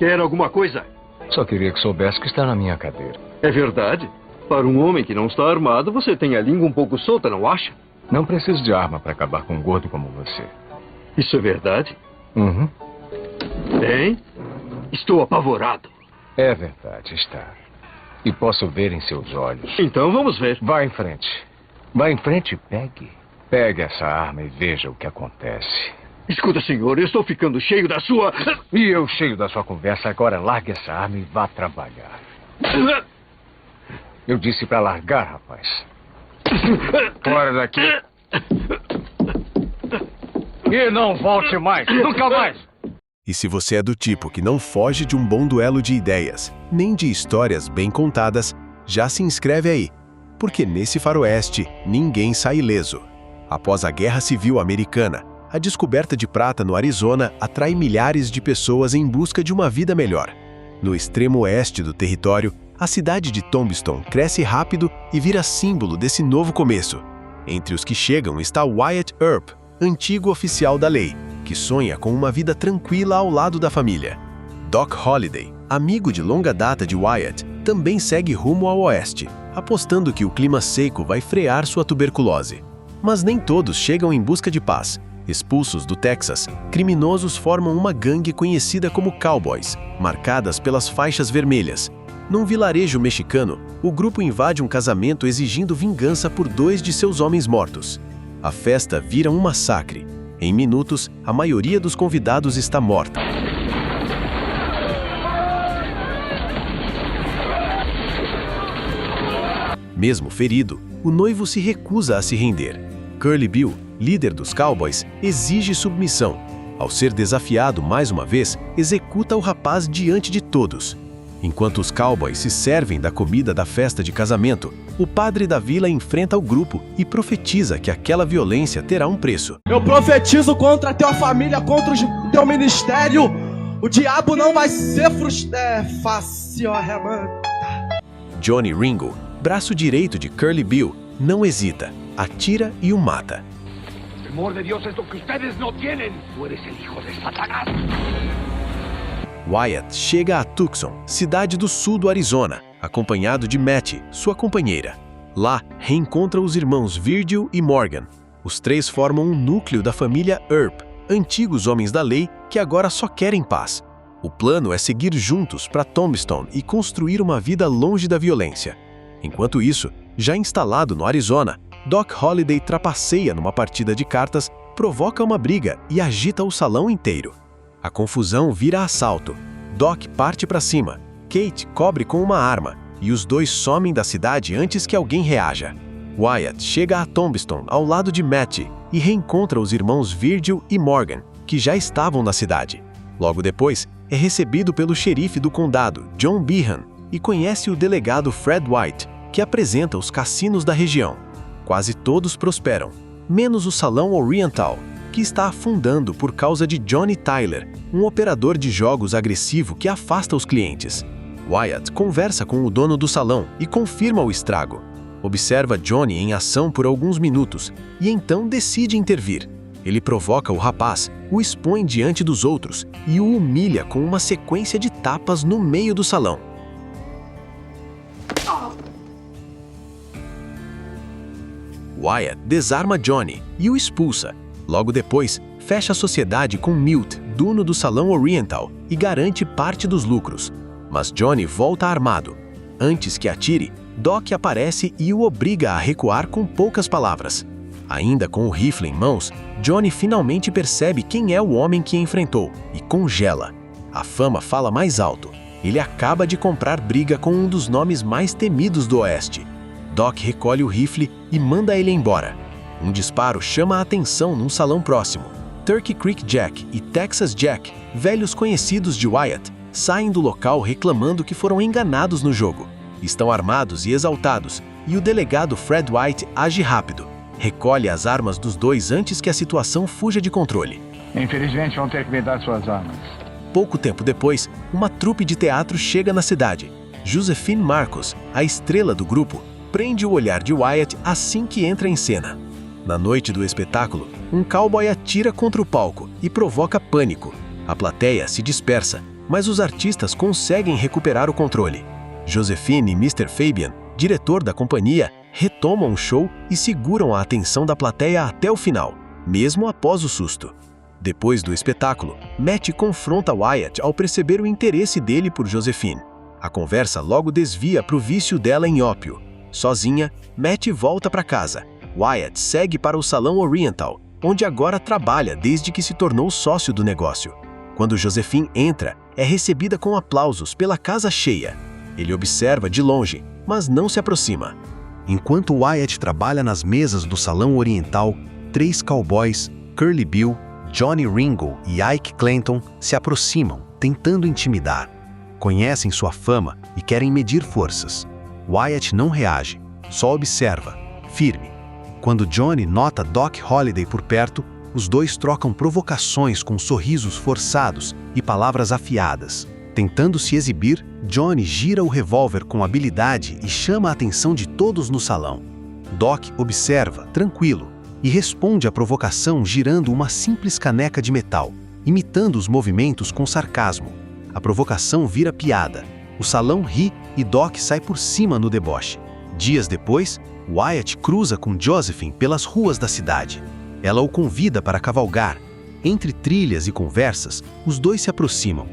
Quer alguma coisa? Só queria que soubesse que está na minha cadeira. É verdade. Para um homem que não está armado, você tem a língua um pouco solta, não acha? Não preciso de arma para acabar com um gordo como você. Isso é verdade? Uhum. Bem, estou apavorado. É verdade, está. E posso ver em seus olhos. Então vamos ver. Vá em frente. Vá em frente e pegue. Pegue essa arma e veja o que acontece. Escuta, senhor, eu estou ficando cheio da sua... E eu cheio da sua conversa. Agora largue essa arma e vá trabalhar. Eu disse para largar, rapaz. Fora daqui. E não volte mais. Nunca mais. E se você é do tipo que não foge de um bom duelo de ideias, nem de histórias bem contadas, já se inscreve aí, porque nesse faroeste ninguém sai ileso. Após a Guerra Civil Americana, a descoberta de prata no Arizona atrai milhares de pessoas em busca de uma vida melhor. No extremo oeste do território, a cidade de Tombstone cresce rápido e vira símbolo desse novo começo. Entre os que chegam está Wyatt Earp, antigo oficial da lei, que sonha com uma vida tranquila ao lado da família. Doc Holliday, amigo de longa data de Wyatt, também segue rumo ao oeste, apostando que o clima seco vai frear sua tuberculose. Mas nem todos chegam em busca de paz. Expulsos do Texas, criminosos formam uma gangue conhecida como Cowboys, marcadas pelas faixas vermelhas. Num vilarejo mexicano, o grupo invade um casamento exigindo vingança por 2 de seus homens mortos. A festa vira um massacre. Em minutos, a maioria dos convidados está morta. Mesmo ferido, o noivo se recusa a se render. Curly Bill, líder dos Cowboys, exige submissão. Ao ser desafiado mais uma vez, executa o rapaz diante de todos. Enquanto os Cowboys se servem da comida da festa de casamento, o padre da vila enfrenta o grupo e profetiza que aquela violência terá um preço. Eu profetizo contra a tua família, contra o teu ministério. O diabo não vai ser fácil, remanta. Johnny Ringo, braço direito de Curly Bill, não hesita, atira e o mata. O temor de Deus é o que vocês não têm. Tu eres o hijo de Satanás. Wyatt chega a Tucson, cidade do sul do Arizona, acompanhado de Mattie, sua companheira. Lá, reencontra os irmãos Virgil e Morgan. Os 3 formam um núcleo da família Earp, antigos homens da lei que agora só querem paz. O plano é seguir juntos para Tombstone e construir uma vida longe da violência. Enquanto isso, já instalado no Arizona, Doc Holliday trapaceia numa partida de cartas, provoca uma briga e agita o salão inteiro. A confusão vira assalto. Doc parte para cima, Kate cobre com uma arma e os 2 somem da cidade antes que alguém reaja. Wyatt chega a Tombstone ao lado de Mattie e reencontra os irmãos Virgil e Morgan, que já estavam na cidade. Logo depois, é recebido pelo xerife do condado, John Behan, e conhece o delegado Fred White, que apresenta os cassinos da região. Quase todos prosperam, menos o Salão Oriental, que está afundando por causa de Johnny Tyler, um operador de jogos agressivo que afasta os clientes. Wyatt conversa com o dono do salão e confirma o estrago. Observa Johnny em ação por alguns minutos e então decide intervir. Ele provoca o rapaz, o expõe diante dos outros e o humilha com uma sequência de tapas no meio do salão. Wyatt desarma Johnny e o expulsa. Logo depois, fecha a sociedade com Milt, dono do Salão Oriental, e garante parte dos lucros. Mas Johnny volta armado. Antes que atire, Doc aparece e o obriga a recuar com poucas palavras. Ainda com o rifle em mãos, Johnny finalmente percebe quem é o homem que enfrentou e congela. A fama fala mais alto. Ele acaba de comprar briga com um dos nomes mais temidos do Oeste. Doc recolhe o rifle e manda ele embora. Um disparo chama a atenção num salão próximo. Turkey Creek Jack e Texas Jack, velhos conhecidos de Wyatt, saem do local reclamando que foram enganados no jogo. Estão armados e exaltados, e o delegado Fred White age rápido. Recolhe as armas dos 2 antes que a situação fuja de controle. Infelizmente vão ter que me dar suas armas. Pouco tempo depois, uma trupe de teatro chega na cidade. Josephine Marcos, a estrela do grupo, prende o olhar de Wyatt assim que entra em cena. Na noite do espetáculo, um cowboy atira contra o palco e provoca pânico. A plateia se dispersa mas os artistas conseguem recuperar o controle. Josephine e Mr. Fabian, diretor da companhia, retomam o show e seguram a atenção da plateia até o final, mesmo após o susto. Depois do espetáculo, Matt confronta Wyatt ao perceber o interesse dele por Josephine. A conversa logo desvia para o vício dela em ópio. Sozinha, Matt volta para casa. Wyatt segue para o Salão Oriental, onde agora trabalha desde que se tornou sócio do negócio. Quando Josephine entra, é recebida com aplausos pela casa cheia. Ele observa de longe, mas não se aproxima. Enquanto Wyatt trabalha nas mesas do Salão Oriental, 3 cowboys, Curly Bill, Johnny Ringo e Ike Clanton, se aproximam, tentando intimidar. Conhecem sua fama e querem medir forças. Wyatt não reage, só observa, firme. Quando Johnny nota Doc Holliday por perto, os dois trocam provocações com sorrisos forçados e palavras afiadas. Tentando se exibir, Johnny gira o revólver com habilidade e chama a atenção de todos no salão. Doc observa, tranquilo, e responde à provocação girando uma simples caneca de metal, imitando os movimentos com sarcasmo. A provocação vira piada. O salão ri e Doc sai por cima no deboche. Dias depois, Wyatt cruza com Josephine pelas ruas da cidade. Ela o convida para cavalgar. Entre trilhas e conversas, os dois se aproximam.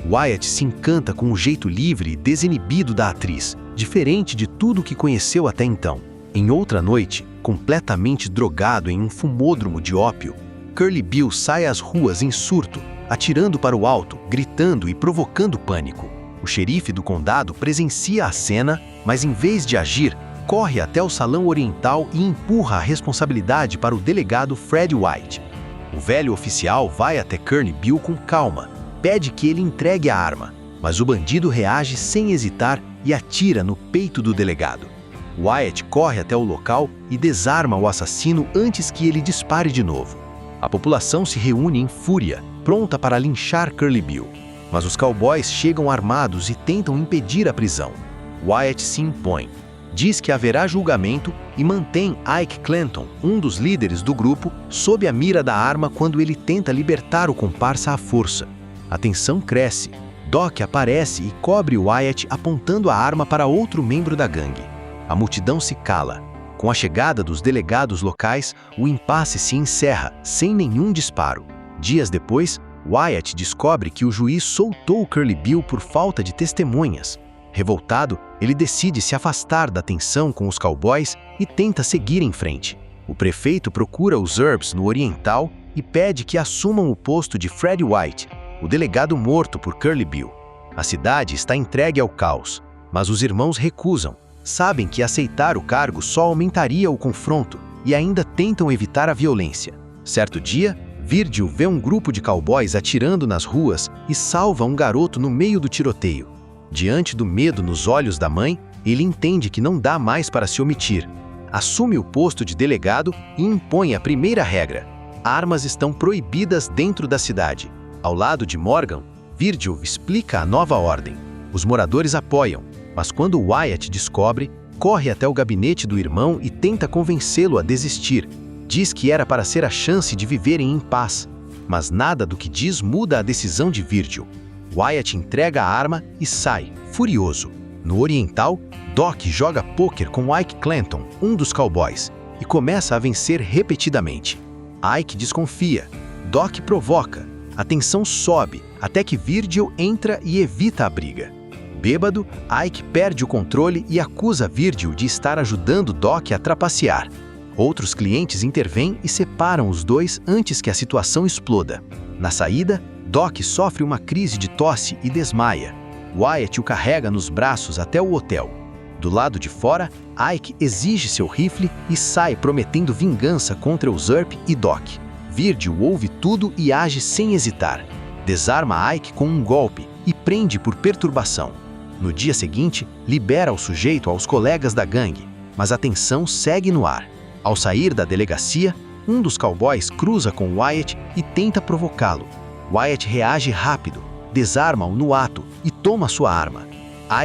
Wyatt se encanta com o jeito livre e desinibido da atriz, diferente de tudo que conheceu até então. Em outra noite, completamente drogado em um fumódromo de ópio, Curly Bill sai às ruas em surto, atirando para o alto, gritando e provocando pânico. O xerife do condado presencia a cena, mas em vez de agir, corre até o Salão Oriental e empurra a responsabilidade para o delegado Fred White. O velho oficial vai até Curly Bill com calma, pede que ele entregue a arma, mas o bandido reage sem hesitar e atira no peito do delegado. Wyatt corre até o local e desarma o assassino antes que ele dispare de novo. A população se reúne em fúria, pronta para linchar Curly Bill, mas os cowboys chegam armados e tentam impedir a prisão. Wyatt se impõe, diz que haverá julgamento e mantém Ike Clanton, um dos líderes do grupo, sob a mira da arma quando ele tenta libertar o comparsa à força. A tensão cresce. Doc aparece e cobre Wyatt apontando a arma para outro membro da gangue. A multidão se cala. Com a chegada dos delegados locais, o impasse se encerra, sem nenhum disparo. Dias depois, Wyatt descobre que o juiz soltou Curly Bill por falta de testemunhas. Revoltado, ele decide se afastar da tensão com os cowboys e tenta seguir em frente. O prefeito procura os Earps no Oriental e pede que assumam o posto de Fred White, o delegado morto por Curly Bill. A cidade está entregue ao caos, mas os irmãos recusam. Sabem que aceitar o cargo só aumentaria o confronto e ainda tentam evitar a violência. Certo dia, Virgil vê um grupo de cowboys atirando nas ruas e salva um garoto no meio do tiroteio. Diante do medo nos olhos da mãe, ele entende que não dá mais para se omitir. Assume o posto de delegado e impõe a primeira regra: armas estão proibidas dentro da cidade. Ao lado de Morgan, Virgil explica a nova ordem. Os moradores apoiam, mas quando Wyatt descobre, corre até o gabinete do irmão e tenta convencê-lo a desistir. Diz que era para ser a chance de viverem em paz, mas nada do que diz muda a decisão de Virgil. Wyatt entrega a arma e sai, furioso. No Oriental, Doc joga pôquer com Ike Clanton, um dos cowboys, e começa a vencer repetidamente. Ike desconfia. Doc provoca. A tensão sobe, até que Virgil entra e evita a briga. Bêbado, Ike perde o controle e acusa Virgil de estar ajudando Doc a trapacear. Outros clientes intervêm e separam os dois antes que a situação exploda. Na saída, Doc sofre uma crise de tosse e desmaia. Wyatt o carrega nos braços até o hotel. Do lado de fora, Ike exige seu rifle e sai prometendo vingança contra os Earp e Doc. Virgil ouve tudo e age sem hesitar. Desarma Ike com um golpe e prende por perturbação. No dia seguinte, libera o sujeito aos colegas da gangue, mas a tensão segue no ar. Ao sair da delegacia, um dos cowboys cruza com Wyatt e tenta provocá-lo. Wyatt reage rápido, desarma-o no ato e toma sua arma.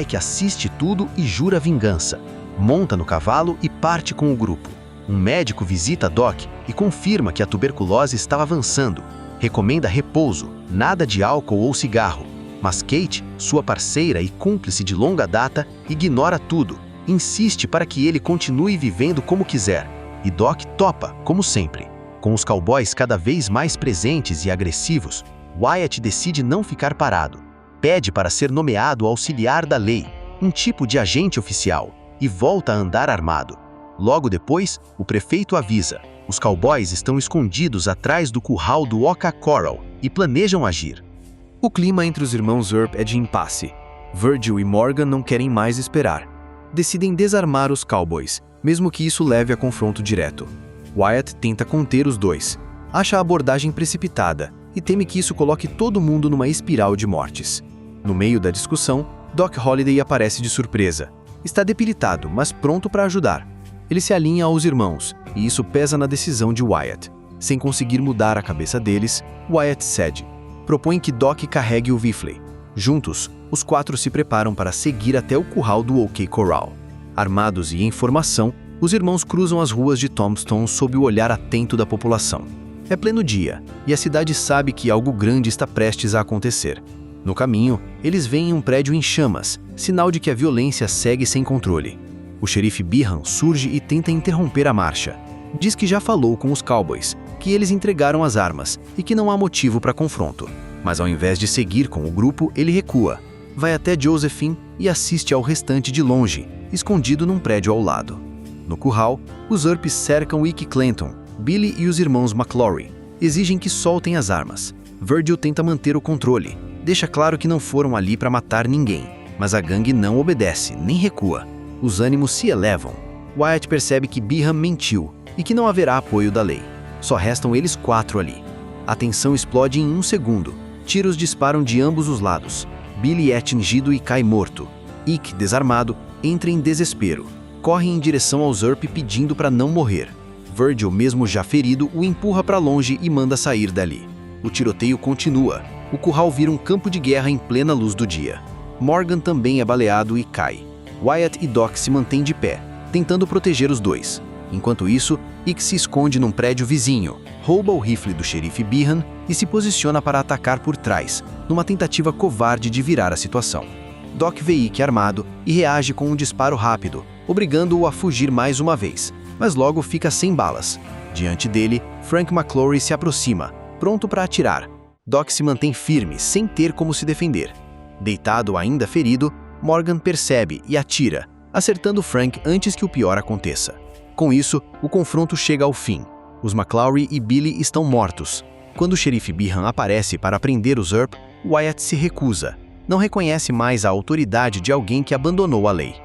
Ike assiste tudo e jura vingança. Monta no cavalo e parte com o grupo. Um médico visita Doc e confirma que a tuberculose estava avançando. Recomenda repouso, nada de álcool ou cigarro. Mas Kate, sua parceira e cúmplice de longa data, ignora tudo, insiste para que ele continue vivendo como quiser, e Doc topa, como sempre. Com os cowboys cada vez mais presentes e agressivos, Wyatt decide não ficar parado. Pede para ser nomeado auxiliar da lei, um tipo de agente oficial, e volta a andar armado. Logo depois, o prefeito avisa. Os cowboys estão escondidos atrás do curral do Oka Coral e planejam agir. O clima entre os irmãos Earp é de impasse. Virgil e Morgan não querem mais esperar. Decidem desarmar os cowboys, mesmo que isso leve a confronto direto. Wyatt tenta conter os dois, acha a abordagem precipitada e teme que isso coloque todo mundo numa espiral de mortes. No meio da discussão, Doc Holliday aparece de surpresa. Está debilitado, mas pronto para ajudar. Ele se alinha aos irmãos, e isso pesa na decisão de Wyatt. Sem conseguir mudar a cabeça deles, Wyatt cede. Propõe que Doc carregue o Whiffley. Juntos, os 4 se preparam para seguir até o curral do OK Corral. Armados e em formação, os irmãos cruzam as ruas de Tombstone sob o olhar atento da população. É pleno dia, e a cidade sabe que algo grande está prestes a acontecer. No caminho, eles veem um prédio em chamas, sinal de que a violência segue sem controle. O xerife Behan surge e tenta interromper a marcha. Diz que já falou com os cowboys, que eles entregaram as armas e que não há motivo para confronto. Mas ao invés de seguir com o grupo, ele recua. Vai até Josephine e assiste ao restante de longe, escondido num prédio ao lado. No curral, os Earps cercam Ike Clanton, Billy e os irmãos McClory. Exigem que soltem as armas. Virgil tenta manter o controle. Deixa claro que não foram ali para matar ninguém, mas a gangue não obedece, nem recua. Os ânimos se elevam. Wyatt percebe que Behan mentiu e que não haverá apoio da lei. Só restam eles 4 ali. A tensão explode em 1 segundo. Tiros disparam de ambos os lados. Billy é atingido e cai morto. Ike, desarmado, entra em desespero. Corre em direção aos Earp pedindo para não morrer. Virgil, mesmo já ferido, o empurra para longe e manda sair dali. O tiroteio continua. O curral vira um campo de guerra em plena luz do dia. Morgan também é baleado e cai. Wyatt e Doc se mantêm de pé, tentando proteger os dois. Enquanto isso, Ike se esconde num prédio vizinho, rouba o rifle do xerife Behan e se posiciona para atacar por trás, numa tentativa covarde de virar a situação. Doc vê Ike armado e reage com um disparo rápido, obrigando-o a fugir mais uma vez, mas logo fica sem balas. Diante dele, Frank McClory se aproxima, pronto para atirar. Doc se mantém firme, sem ter como se defender. Deitado ainda ferido, Morgan percebe e atira, acertando Frank antes que o pior aconteça. Com isso, o confronto chega ao fim. Os McClory e Billy estão mortos. Quando o xerife Behan aparece para prender os Earp, Wyatt se recusa. Não reconhece mais a autoridade de alguém que abandonou a lei.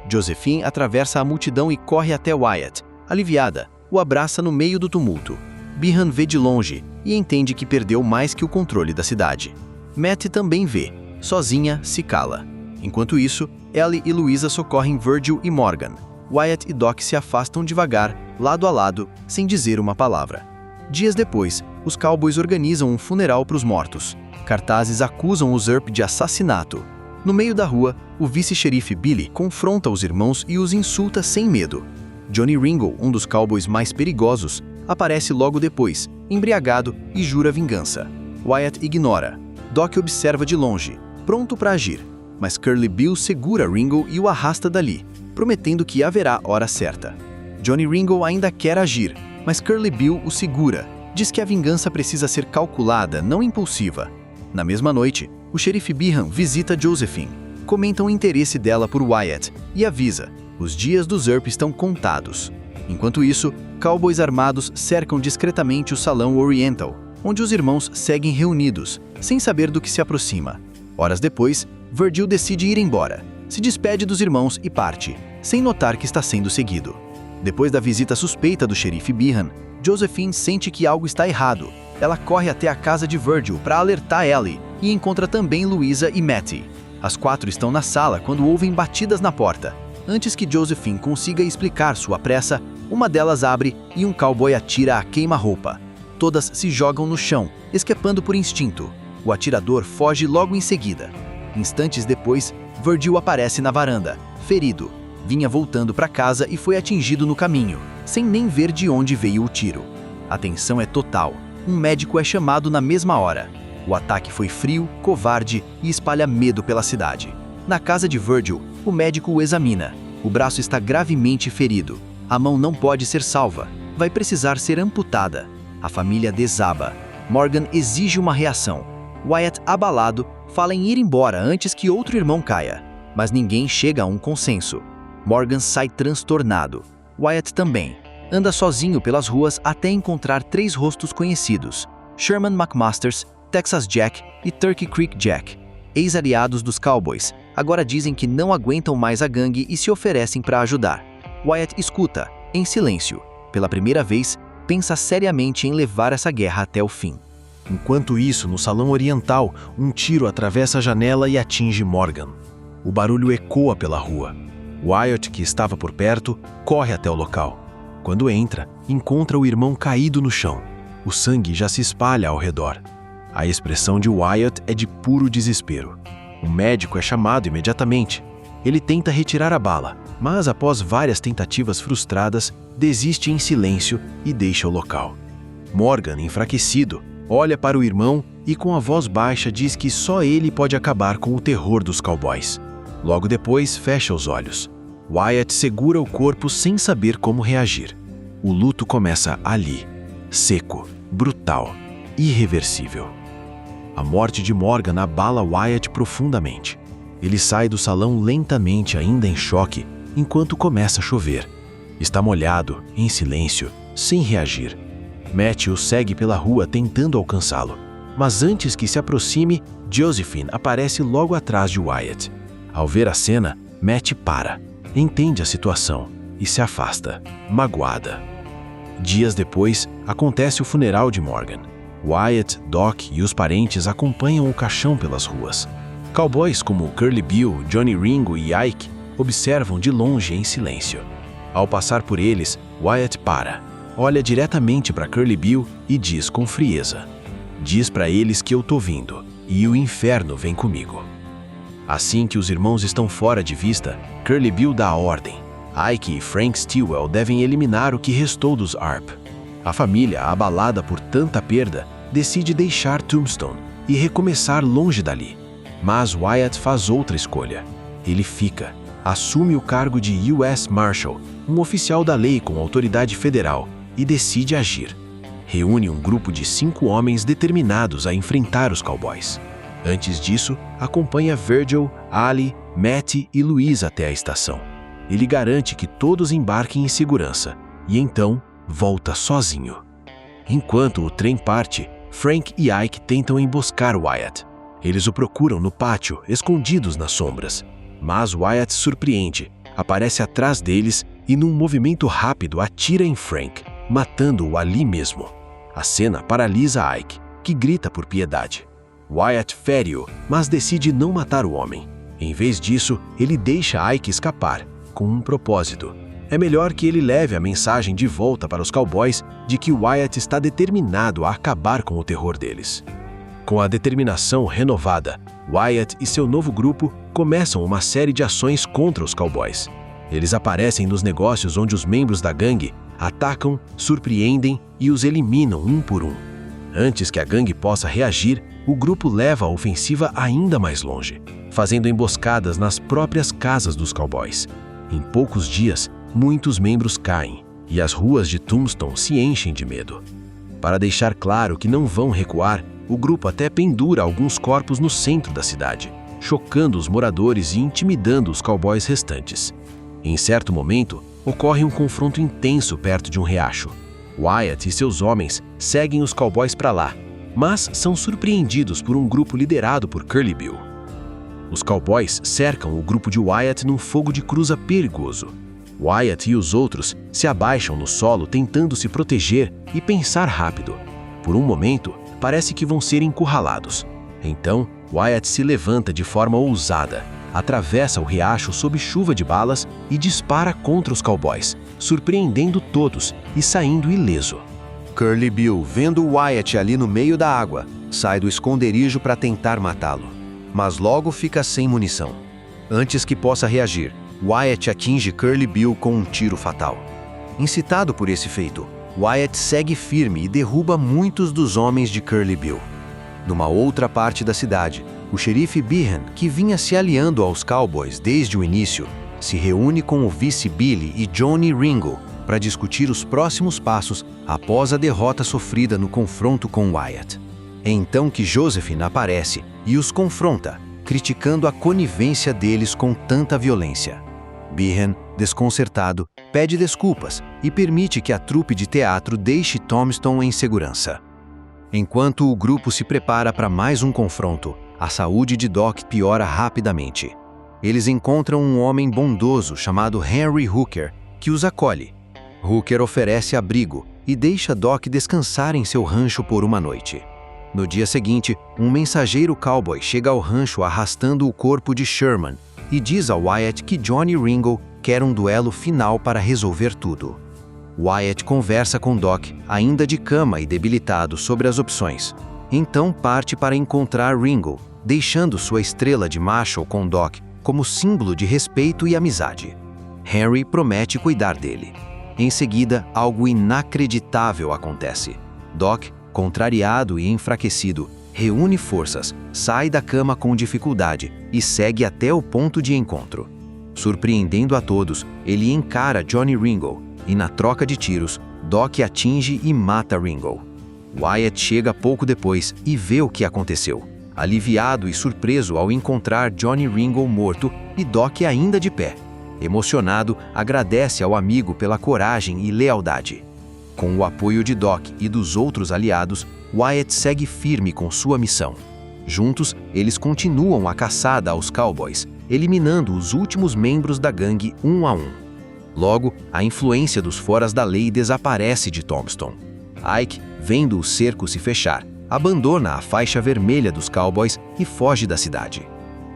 Josephine atravessa a multidão e corre até Wyatt. Aliviada, o abraça no meio do tumulto. Behan vê de longe e entende que perdeu mais que o controle da cidade. Matt também vê. Sozinha, se cala. Enquanto isso, Ellie e Louisa socorrem Virgil e Morgan. Wyatt e Doc se afastam devagar, lado a lado, sem dizer uma palavra. Dias depois, os cowboys organizam um funeral para os mortos. Cartazes acusam os Earp de assassinato. No meio da rua, o vice-xerife Billy confronta os irmãos e os insulta sem medo. Johnny Ringo, um dos cowboys mais perigosos, aparece logo depois, embriagado, e jura vingança. Wyatt ignora. Doc observa de longe, pronto para agir, mas Curly Bill segura Ringo e o arrasta dali, prometendo que haverá hora certa. Johnny Ringo ainda quer agir, mas Curly Bill o segura. Diz que a vingança precisa ser calculada, não impulsiva. Na mesma noite, o xerife Behan visita Josephine. Comenta o interesse dela por Wyatt e avisa: os dias dos Earp estão contados. Enquanto isso, cowboys armados cercam discretamente o salão Oriental, onde os irmãos seguem reunidos, sem saber do que se aproxima. Horas depois, Virgil decide ir embora. Se despede dos irmãos e parte, sem notar que está sendo seguido. Depois da visita suspeita do xerife Behan, Josephine sente que algo está errado. Ela corre até a casa de Virgil para alertar Ellie e encontra também Louisa e Matty. As 4 estão na sala quando ouvem batidas na porta. Antes que Josephine consiga explicar sua pressa, uma delas abre e um cowboy atira a queima-roupa. Todas se jogam no chão, escapando por instinto. O atirador foge logo em seguida. Instantes depois, Virgil aparece na varanda, ferido. Vinha voltando para casa e foi atingido no caminho, sem nem ver de onde veio o tiro. A tensão é total. Um médico é chamado na mesma hora. O ataque foi frio, covarde e espalha medo pela cidade. Na casa de Virgil, o médico o examina. O braço está gravemente ferido. A mão não pode ser salva. Vai precisar ser amputada. A família desaba. Morgan exige uma reação. Wyatt, abalado, fala em ir embora antes que outro irmão caia. Mas ninguém chega a um consenso. Morgan sai transtornado. Wyatt também. Anda sozinho pelas ruas até encontrar 3 rostos conhecidos: Sherman McMasters, Texas Jack e Turkey Creek Jack. Ex-aliados dos Cowboys, agora dizem que não aguentam mais a gangue e se oferecem para ajudar. Wyatt escuta, em silêncio. Pela primeira vez, pensa seriamente em levar essa guerra até o fim. Enquanto isso, no salão oriental, um tiro atravessa a janela e atinge Morgan. O barulho ecoa pela rua. Wyatt, que estava por perto, corre até o local. Quando entra, encontra o irmão caído no chão. O sangue já se espalha ao redor. A expressão de Wyatt é de puro desespero. O médico é chamado imediatamente. Ele tenta retirar a bala, mas após várias tentativas frustradas, desiste em silêncio e deixa o local. Morgan, enfraquecido, olha para o irmão e com a voz baixa diz que só ele pode acabar com o terror dos cowboys. Logo depois, fecha os olhos. Wyatt segura o corpo sem saber como reagir. O luto começa ali, seco, brutal, irreversível. A morte de Morgan abala Wyatt profundamente. Ele sai do salão lentamente, ainda em choque, enquanto começa a chover. Está molhado, em silêncio, sem reagir. Matt o segue pela rua tentando alcançá-lo. Mas antes que se aproxime, Josephine aparece logo atrás de Wyatt. Ao ver a cena, Matt para, entende a situação e se afasta, magoada. Dias depois, acontece o funeral de Morgan. Wyatt, Doc e os parentes acompanham o caixão pelas ruas. Cowboys como Curly Bill, Johnny Ringo e Ike observam de longe em silêncio. Ao passar por eles, Wyatt para, olha diretamente para Curly Bill e diz com frieza: "Diz para eles que eu tô vindo, e o inferno vem comigo." Assim que os irmãos estão fora de vista, Curly Bill dá a ordem. Ike e Frank Stilwell devem eliminar o que restou dos Arp. A família, abalada por tanta perda, decide deixar Tombstone e recomeçar longe dali. Mas Wyatt faz outra escolha. Ele fica, assume o cargo de U.S. Marshal, um oficial da lei com autoridade federal, e decide agir. Reúne um grupo de 5 homens determinados a enfrentar os cowboys. Antes disso, acompanha Virgil, Ali, Matt e Louise até a estação. Ele garante que todos embarquem em segurança, e então volta sozinho. Enquanto o trem parte, Frank e Ike tentam emboscar Wyatt. Eles o procuram no pátio, escondidos nas sombras. Mas Wyatt surpreende, aparece atrás deles e num movimento rápido atira em Frank, matando-o ali mesmo. A cena paralisa Ike, que grita por piedade. Wyatt fere-o, mas decide não matar o homem. Em vez disso, ele deixa Ike escapar, com um propósito. É melhor que ele leve a mensagem de volta para os cowboys de que Wyatt está determinado a acabar com o terror deles. Com a determinação renovada, Wyatt e seu novo grupo começam uma série de ações contra os cowboys. Eles aparecem nos negócios onde os membros da gangue atacam, surpreendem e os eliminam um por um. Antes que a gangue possa reagir, o grupo leva a ofensiva ainda mais longe, fazendo emboscadas nas próprias casas dos cowboys. Em poucos dias, muitos membros caem e as ruas de Tombstone se enchem de medo. Para deixar claro que não vão recuar, o grupo até pendura alguns corpos no centro da cidade, chocando os moradores e intimidando os cowboys restantes. Em certo momento, ocorre um confronto intenso perto de um riacho. Wyatt e seus homens seguem os cowboys para lá, mas são surpreendidos por um grupo liderado por Curly Bill. Os cowboys cercam o grupo de Wyatt num fogo de cruza perigoso. Wyatt e os outros se abaixam no solo tentando se proteger e pensar rápido. Por um momento, parece que vão ser encurralados. Então, Wyatt se levanta de forma ousada, atravessa o riacho sob chuva de balas e dispara contra os cowboys, surpreendendo todos e saindo ileso. Curly Bill, vendo Wyatt ali no meio da água, sai do esconderijo para tentar matá-lo, mas logo fica sem munição. Antes que possa reagir, Wyatt atinge Curly Bill com um tiro fatal. Incitado por esse feito, Wyatt segue firme e derruba muitos dos homens de Curly Bill. Numa outra parte da cidade, o xerife Behan, que vinha se aliando aos Cowboys desde o início, se reúne com o vice Billy e Johnny Ringo para discutir os próximos passos após a derrota sofrida no confronto com Wyatt. É então que Josephine aparece e os confronta, criticando a conivência deles com tanta violência. Behan, desconcertado, pede desculpas e permite que a trupe de teatro deixe Tombstone em segurança. Enquanto o grupo se prepara para mais um confronto, a saúde de Doc piora rapidamente. Eles encontram um homem bondoso chamado Henry Hooker, que os acolhe. Hooker oferece abrigo e deixa Doc descansar em seu rancho por uma noite. No dia seguinte, um mensageiro cowboy chega ao rancho arrastando o corpo de Sherman e diz a Wyatt que Johnny Ringo quer um duelo final para resolver tudo. Wyatt conversa com Doc, ainda de cama e debilitado, sobre as opções. Então parte para encontrar Ringo, deixando sua estrela de Marshall com Doc como símbolo de respeito e amizade. Henry promete cuidar dele. Em seguida, algo inacreditável acontece. Doc, contrariado e enfraquecido, reúne forças, sai da cama com dificuldade e segue até o ponto de encontro. Surpreendendo a todos, ele encara Johnny Ringo e, na troca de tiros, Doc atinge e mata Ringo. Wyatt chega pouco depois e vê o que aconteceu, aliviado e surpreso ao encontrar Johnny Ringo morto e Doc ainda de pé. Emocionado, agradece ao amigo pela coragem e lealdade. Com o apoio de Doc e dos outros aliados, Wyatt segue firme com sua missão. Juntos, eles continuam a caçada aos Cowboys, eliminando os últimos membros da gangue um a um. Logo, a influência dos foras da lei desaparece de Tombstone. Ike, vendo o cerco se fechar, abandona a faixa vermelha dos Cowboys e foge da cidade.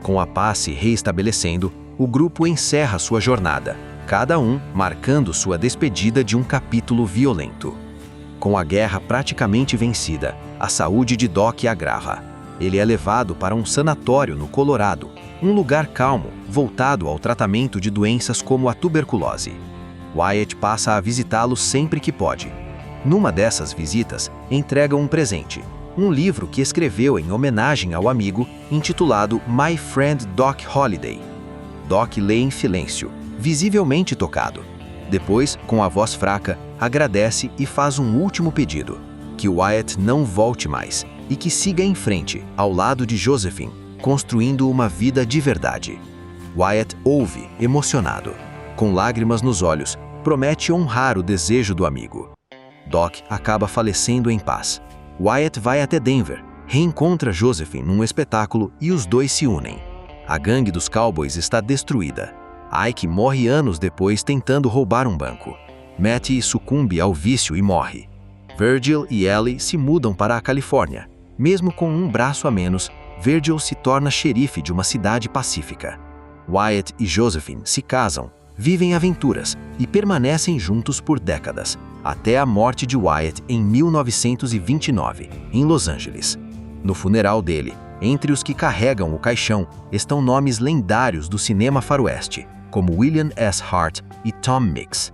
Com a paz se reestabelecendo, o grupo encerra sua jornada, cada um marcando sua despedida de um capítulo violento. Com a guerra praticamente vencida, a saúde de Doc agrava. Ele é levado para um sanatório no Colorado, um lugar calmo, voltado ao tratamento de doenças como a tuberculose. Wyatt passa a visitá-lo sempre que pode. Numa dessas visitas, entrega um presente, um livro que escreveu em homenagem ao amigo, intitulado My Friend Doc Holliday. Doc lê em silêncio, visivelmente tocado. Depois, com a voz fraca, agradece e faz um último pedido: que Wyatt não volte mais e que siga em frente, ao lado de Josephine, construindo uma vida de verdade. Wyatt ouve, emocionado. Com lágrimas nos olhos, promete honrar o desejo do amigo. Doc acaba falecendo em paz. Wyatt vai até Denver, reencontra Josephine num espetáculo e os dois se unem. A gangue dos Cowboys está destruída. Ike morre anos depois tentando roubar um banco. Matty sucumbe ao vício e morre. Virgil e Ellie se mudam para a Califórnia. Mesmo com um braço a menos, Virgil se torna xerife de uma cidade pacífica. Wyatt e Josephine se casam, vivem aventuras e permanecem juntos por décadas, até a morte de Wyatt em 1929, em Los Angeles. No funeral dele, entre os que carregam o caixão, estão nomes lendários do cinema faroeste, como William S. Hart e Tom Mix.